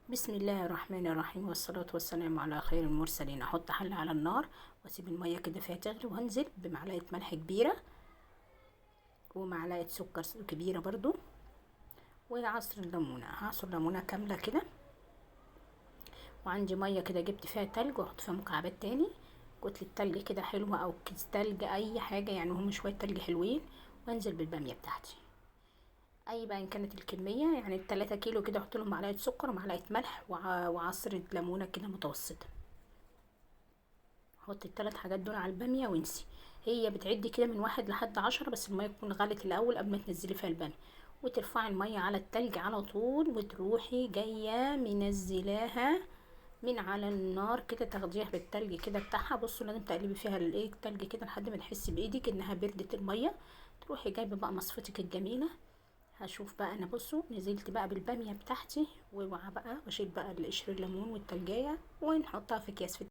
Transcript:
بسم الله الرحمن الرحيم، والصلاة والسلام على خير المرسلين. احط حلة على النار واسيب المية كده فيها تغلي، وهنزل بمعلقة ملح كبيرة ومعلقة سكر كبيرة برضو، وعصر الليمونة. هعصر ليمونة كاملة كده. وعندي مية كده جبت فيها تلج، واحط فيها مكعبات تاني كتلة تلج كده حلوة او كيس تلج، اي حاجة يعني، هم شوية تلج حلوين. وانزل بالبامية بتاعتي اي بقى ان كانت الكميه، يعني ال3 كيلو كده احط لهم معلقه سكر ومعلقه ملح وعصره ليمونه كده متوسطه. حط ال3 حاجات دول على الباميه وانسي. هي بتعدي كده من 1 لحد 10، بس الميه تكون غلت الاول قبل ما تنزلي فيها الباميه. وترفعي الميه على التلج على طول، وتروحي جايه منزلاها من على النار كده، تاخديها بالتلج كده بتاعها. بصوا لازم تقلبي فيها التلج كده لحد ما تحسي بايدك انها بردت الميه. تروحي جايبه بقى مصفتك الجميله. هشوف بقى انا، بصوا نزلت بقى بالباميه بتاعتي، واوعى بقى واشيل بقى القشر الليمون والتلجيه ونحطها في اكياس.